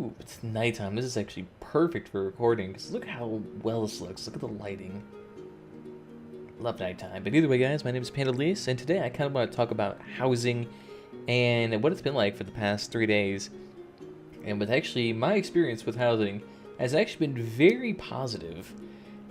Ooh, it's nighttime. This is actually perfect for recording because look how well this looks. Look at the lighting. Love nighttime. But either way, guys, my name is Pandalise, and today I kind of want to talk about housing and what it's been like for the past 3 days. And with actually my experience with housing has actually been very positive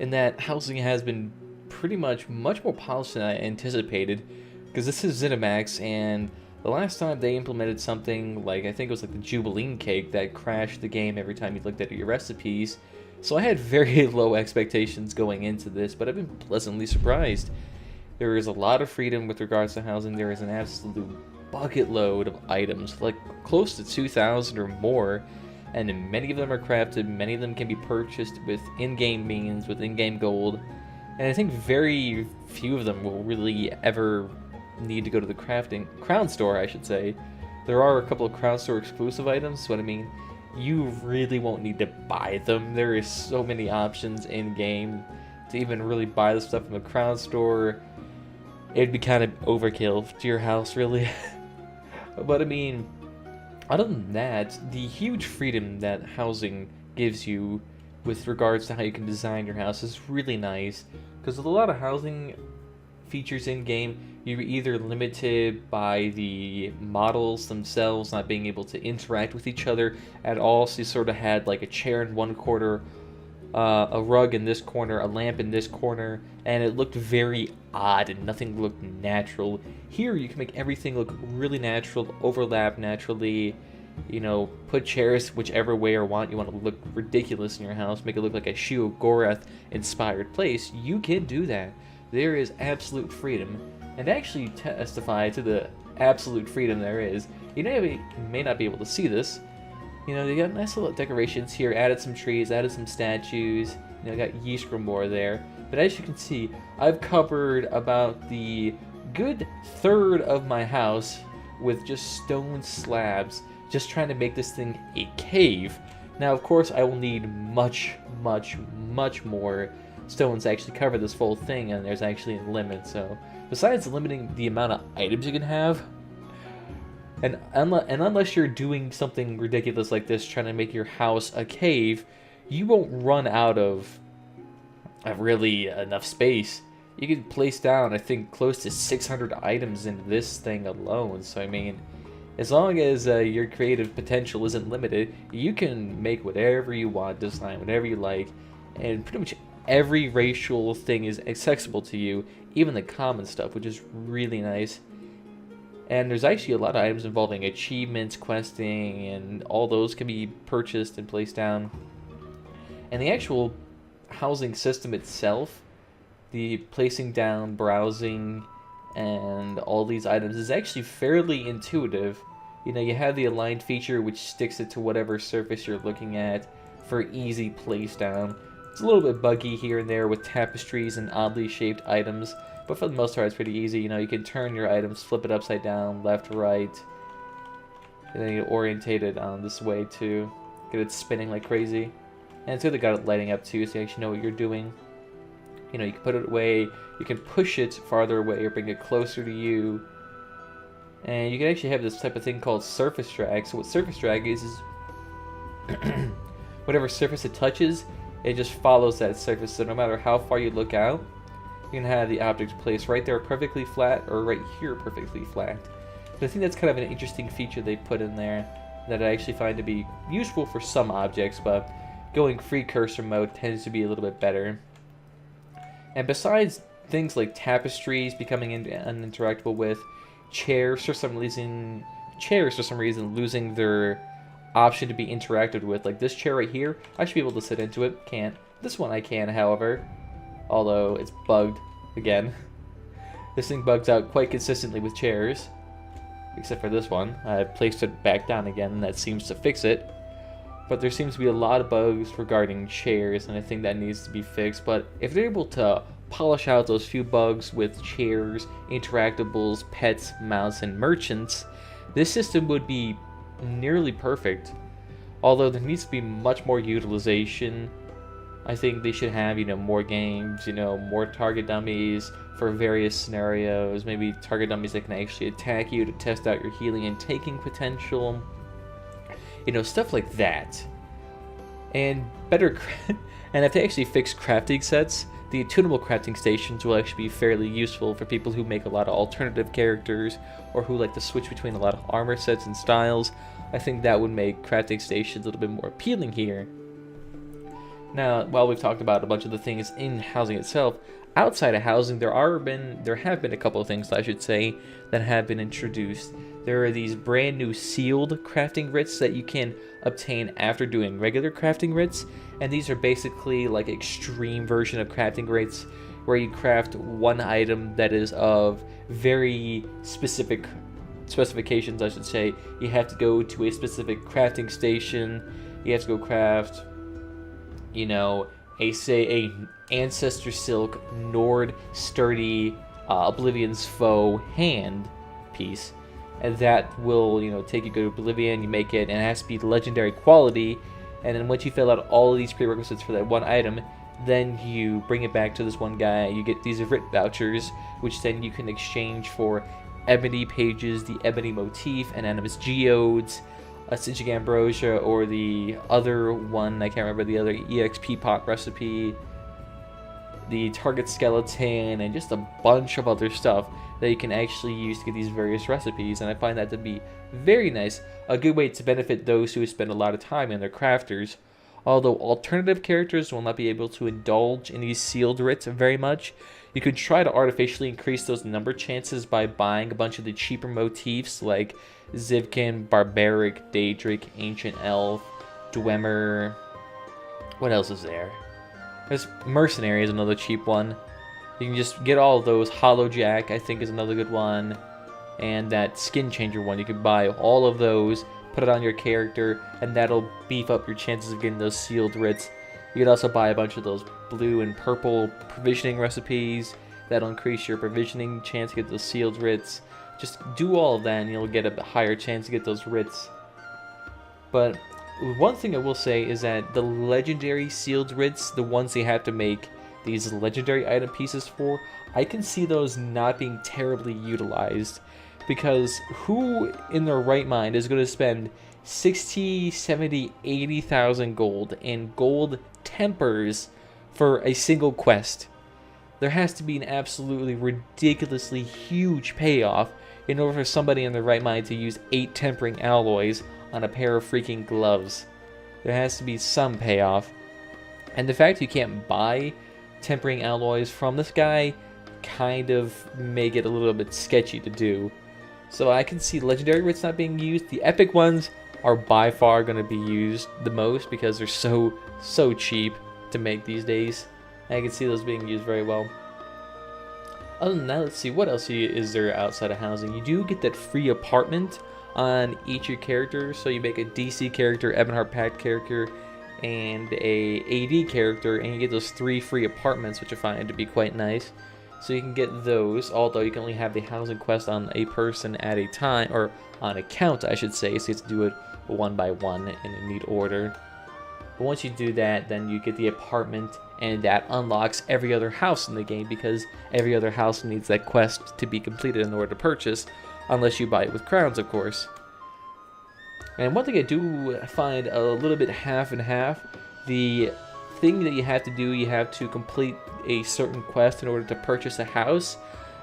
in that housing has been pretty much more polished than I anticipated because this is ZeniMax, and the last time they implemented something like, I think it was like the Jubilee cake that crashed the game every time you looked at your recipes. So I had very low expectations going into this, but I've been pleasantly surprised. There is a lot of freedom with regards to housing. There is an absolute bucket load of items, like close to 2,000 or more, and many of them are crafted, many of them can be purchased with in-game means, with in-game gold, and I think very few of them will really ever need to go to the Crown Store, I should say. There are a couple of Crown Store exclusive items, but I mean, you really won't need to buy them. There is so many options in-game to even really buy the stuff from the Crown Store. It'd be kind of overkill to your house, really. But I mean, other than that, the huge freedom that housing gives you with regards to how you can design your house is really nice, because with a lot of housing features in game, you're either limited by the models themselves not being able to interact with each other at all, so you sort of had like a chair in one corner, a rug in this corner, a lamp in this corner, and it looked very odd and nothing looked natural. Here you can make everything look really natural, overlap naturally, you know, put chairs whichever way you want. You want to look ridiculous in your house, make it look like a Shio-Gorath inspired place, you can do that. There is absolute freedom, and actually testify to the absolute freedom there is. You may not be able to see this. You know, they got nice little decorations here, added some trees, added some statues, you know, got Yeast Grimoire there. But as you can see, I've covered about the good third of my house with just stone slabs, just trying to make this thing a cave. Now, of course, I will need much more stones to actually cover this full thing, and there's actually a limit. So besides limiting the amount of items you can have, and unless you're doing something ridiculous like this, trying to make your house a cave, you won't run out of really enough space. You can place down, I think, close to 600 items into this thing alone. So I mean, as long as your creative potential isn't limited, you can make whatever you want, design whatever you like, and pretty much every racial thing is accessible to you, even the common stuff, which is really nice. And there's actually a lot of items involving achievements, questing, and all those can be purchased and placed down. And the actual housing system itself, the placing down, browsing, and all these items is actually fairly intuitive. You know, you have the aligned feature which sticks it to whatever surface you're looking at for easy place down. It's a little bit buggy here and there with tapestries and oddly shaped items, but for the most part it's pretty easy. You know, you can turn your items, flip it upside down, left, right, and then you orientate it this way too. Get it spinning like crazy. And it's good they got it lighting up too, so you actually know what you're doing. You know, you can put it away, you can push it farther away or bring it closer to you. And you can actually have this type of thing called surface drag. So what surface drag is whatever surface it touches, it just follows that surface, so no matter how far you look out, you can have the object placed right there perfectly flat, or right here perfectly flat. So I think that's kind of an interesting feature they put in there that I actually find to be useful for some objects, but going free cursor mode tends to be a little bit better. And besides things like tapestries becoming uninteractable with, chairs for some reason losing their option to be interacted with. Like this chair right here, I should be able to sit into it. Can't. This one I can, however. Although it's bugged again. This thing bugs out quite consistently with chairs. Except for this one. I placed it back down again and that seems to fix it. But there seems to be a lot of bugs regarding chairs, and I think that needs to be fixed. But if they're able to polish out those few bugs with chairs, interactables, pets, mounts, and merchants, this system would be nearly perfect. Although there needs to be much more utilization. I think they should have, you know, more games, you know, more target dummies for various scenarios. Maybe target dummies that can actually attack you to test out your healing and taking potential. you know, stuff like that. And better, and if they actually fix crafting sets, the tunable crafting stations will actually be fairly useful for people who make a lot of alternative characters or who like to switch between a lot of armor sets and styles. I think that would make crafting stations a little bit more appealing here. Now, while we've talked about a bunch of the things in housing itself, outside of housing, there have been a couple of things, I should say, that have been introduced. There are these brand new sealed crafting writs that you can obtain after doing regular crafting writs, and these are basically like extreme version of crafting writs, where you craft one item that is of very specific specifications, I should say. You have to go to a specific crafting station. You have to go craft, you know, a Ancestor Silk Nord Sturdy Oblivion's Foe hand piece, and that will, you know, take you to Oblivion. You make it, and it has to be legendary quality. And then once you fill out all of these prerequisites for that one item, then you bring it back to this one guy. You get these writ vouchers, which then you can exchange for ebony pages, the ebony motif, and animus geodes, a Singeing Ambrosia, or the other one, I can't remember the other, EXP pot recipe, the target skeleton, and just a bunch of other stuff that you can actually use to get these various recipes. And I find that to be very nice, a good way to benefit those who spend a lot of time in their crafters. Although alternative characters will not be able to indulge in these sealed writs very much, you could try to artificially increase those number chances by buying a bunch of the cheaper motifs like Zivkin, Barbaric, Daedric, Ancient Elf, Dwemer. What else is there? There's Mercenary is another cheap one. You can just get all of those. Hollowjack, I think, is another good one. And that Skin Changer one. You can buy all of those, put it on your character, and that'll beef up your chances of getting those sealed writs. You could also buy a bunch of those blue and purple provisioning recipes. That'll increase your provisioning chance to get those sealed writs. Just do all of that and you'll get a higher chance to get those writs. But one thing I will say is that the legendary sealed writs, the ones they have to make these legendary item pieces for, I can see those not being terribly utilized. Because who in their right mind is going to spend 60, 70, 80,000 gold in gold tempers for a single quest? There has to be an absolutely ridiculously huge payoff in order for somebody in their right mind to use 8 tempering alloys on a pair of freaking gloves. There has to be some payoff. And the fact you can't buy tempering alloys from this guy kind of make it a little bit sketchy to do. So I can see legendary writs not being used. The epic ones are by far going to be used the most because they're so cheap to make these days. I can see those being used very well. Other than that, let's see, what else is there outside of housing? You do get that free apartment on each of your characters. So you make a DC character, Ebonheart Pact character, and a AD character, and you get those 3 free apartments, which I find to be quite nice. So you can get those, although you can only have the housing quest on a person at a time, or on a count, I should say, so you have to do it one by one in a neat order. But once you do that, then you get the apartment, and that unlocks every other house in the game, because every other house needs that quest to be completed in order to purchase, unless you buy it with crowns, of course. And one thing I do find a little bit half and half, the thing that you have to do, you have to complete a certain quest in order to purchase a house,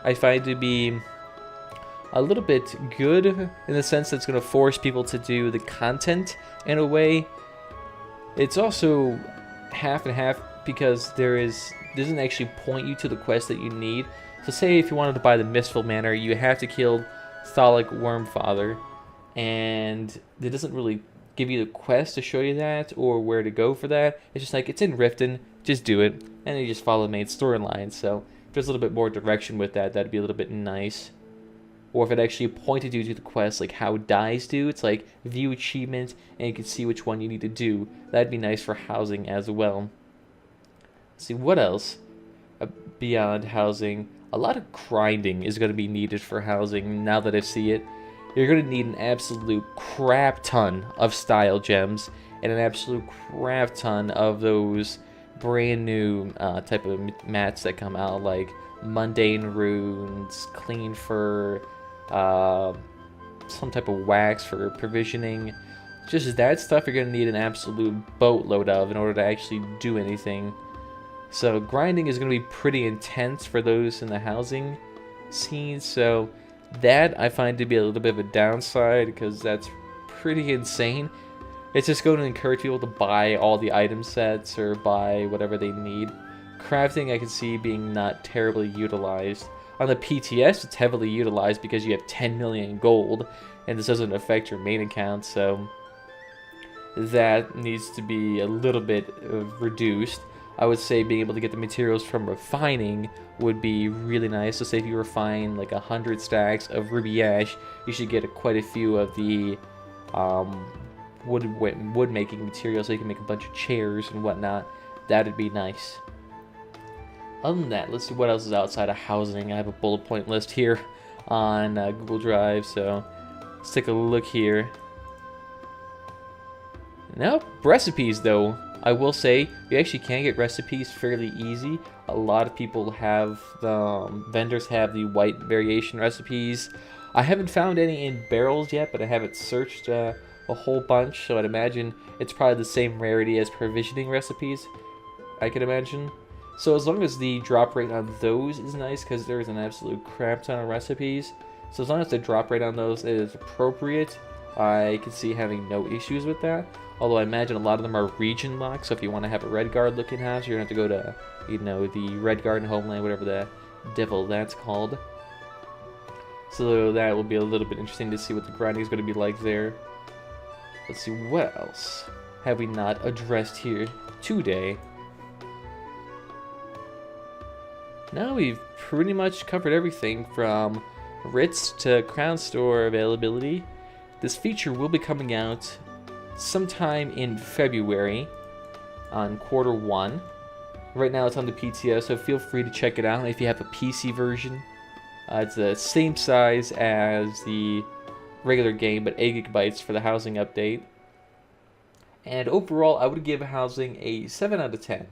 I find to be a little bit good in the sense that it's going to force people to do the content in a way. It's also half and half because doesn't actually point you to the quest that you need. So say if you wanted to buy the Mistful Manor, you have to kill Thalic Wormfather, and it doesn't really give you the quest to show you that or where to go for that. It's just like, it's in Riften, just do it, and then you just follow the main storyline. So if there's a little bit more direction with that, that'd be a little bit nice. Or if it actually pointed you to the quest, like how dies do, it's like view achievement, and you can see which one you need to do. That'd be nice for housing as well. Let's see, what else beyond housing? A lot of grinding is going to be needed for housing now that I see it. You're going to need an absolute crap ton of style gems and an absolute crap ton of those brand new type of mats that come out, like mundane runes, clean fur, some type of wax for provisioning, just that stuff you're going to need an absolute boatload of in order to actually do anything. So grinding is going to be pretty intense for those in the housing scene, so that I find to be a little bit of a downside because that's pretty insane. It's just going to encourage people to buy all the item sets or buy whatever they need. Crafting I can see being not terribly utilized. On the PTS it's heavily utilized because you have 10 million gold and this doesn't affect your main account, so that needs to be a little bit reduced. I would say being able to get the materials from refining would be really nice. So say if you refine like 100 stacks of ruby ash, you should get quite a few of the wood making materials so you can make a bunch of chairs and whatnot. That'd be nice. Other than that, let's see what else is outside of housing. I have a bullet point list here on Google Drive, so let's take a look here. Nope, recipes though. I will say, you actually can get recipes fairly easy. A lot of people have, vendors have the white variation recipes. I haven't found any in barrels yet, but I haven't searched a whole bunch, so I'd imagine it's probably the same rarity as provisioning recipes, I can imagine. So as long as the drop rate on those is nice, because there is an absolute crap ton of recipes, so as long as the drop rate on those is appropriate, I can see having no issues with that. Although I imagine a lot of them are region locked, so if you want to have a red guard looking house, you're going to have to go to, you know, the red guard homeland, whatever the devil that's called. So that will be a little bit interesting to see what the grinding is going to be like there. Let's see, what else have we not addressed here today? Now we've pretty much covered everything from Ritz to Crown Store availability. This feature will be coming out sometime in February on Q1. Right now it's on the PTO, so feel free to check it out if you have a PC version. It's the same size as the regular game, but 8 GB for the housing update. And overall, I would give housing a 7 out of 10.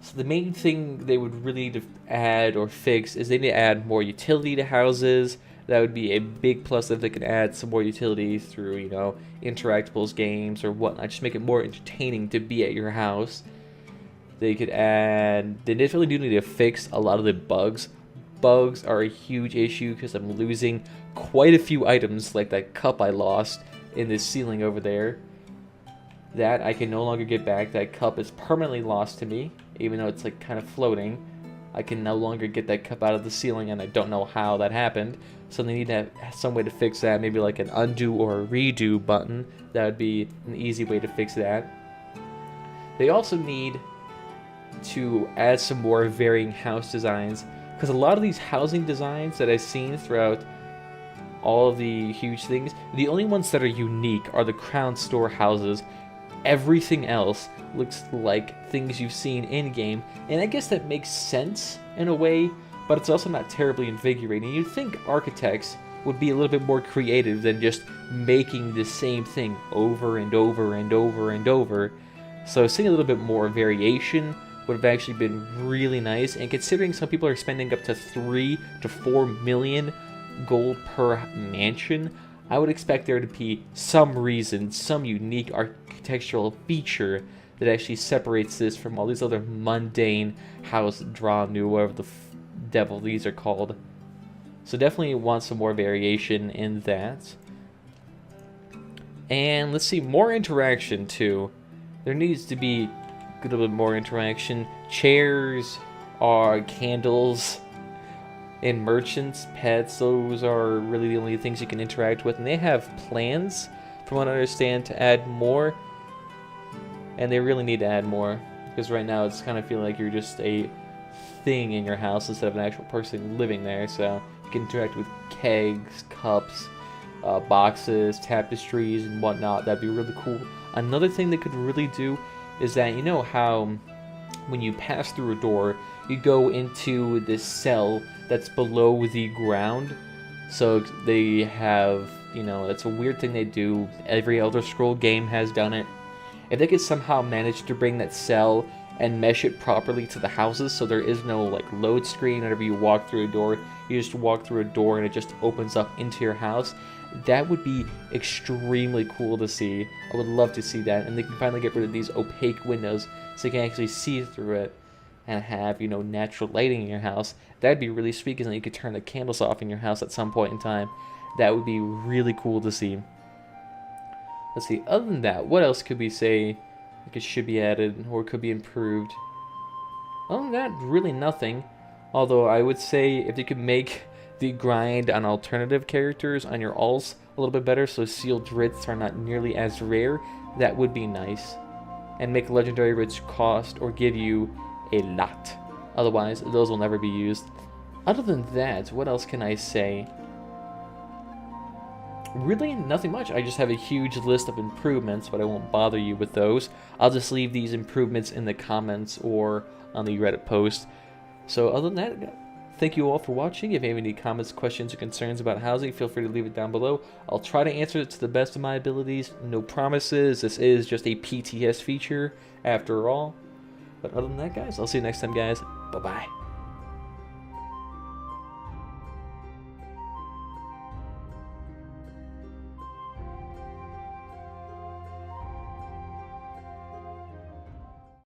So the main thing they would really need to add or fix is they need to add more utility to houses. That would be a big plus if they could add some more utility through, you know, interactables, games, or whatnot. Just make it more entertaining to be at your house. They could add... They definitely do need to fix a lot of the bugs. Bugs are a huge issue because I'm losing quite a few items, like that cup I lost in the ceiling over there. That I can no longer get back. That cup is permanently lost to me, even though it's like kind of floating. I can no longer get that cup out of the ceiling, and I don't know how that happened. So they need to have some way to fix that, maybe like an undo or a redo button. That would be an easy way to fix that. They also need to add some more varying house designs, because a lot of these housing designs that I've seen throughout all of the huge things, the only ones that are unique are the Crown Store houses. Everything else looks like things you've seen in-game, and I guess that makes sense in a way, but it's also not terribly invigorating. You'd think architects would be a little bit more creative than just making the same thing over and over and over and over. So seeing a little bit more variation would have actually been really nice, and considering some people are spending up to 3 to 4 million gold per mansion, I would expect there to be some reason, some unique architectural feature that actually separates this from all these other mundane house draw new, whatever the devil these are called. So definitely want some more variation in that. And let's see, more interaction too. There needs to be a little bit more interaction. Chairs are candles. And merchants, pets, those are really the only things you can interact with. And they have plans, from what I understand, to add more. And they really need to add more. Because right now it's kind of feeling like you're just a thing in your house instead of an actual person living there. So you can interact with kegs, cups, boxes, tapestries, and whatnot. That'd be really cool. Another thing they could really do is that, you know how when you pass through a door, you go into this cell that's below the ground. So they have, you know, it's a weird thing they do. Every Elder Scroll game has done it. If they could somehow manage to bring that cell and mesh it properly to the houses, so there is no like load screen whenever you walk through a door. You just walk through a door and it just opens up into your house. That would be extremely cool to see. I would love to see that, and they can finally get rid of these opaque windows so you can actually see through it and have, you know, natural lighting in your house. That'd be really sweet, because then you could turn the candles off in your house at some point in time. That would be really cool to see. Let's see, other than that, what else could we say like it should be added or could be improved? Other than that, really nothing. Although I would say if you could make the grind on alternative characters on your alts a little bit better, so sealed writs are not nearly as rare, that would be nice. And make legendary writs cost or give you a lot. Otherwise, those will never be used. Other than that, what else can I say? Really nothing much. I just have a huge list of improvements, but I won't bother you with those. I'll just leave these improvements in the comments or on the Reddit post. So other than that, thank you all for watching. If you have any comments, questions, or concerns about housing, feel free to leave it down below. I'll try to answer it to the best of my abilities. No promises. This is just a PTS feature after all. But other than that, guys, I'll see you next time, guys. Bye-bye.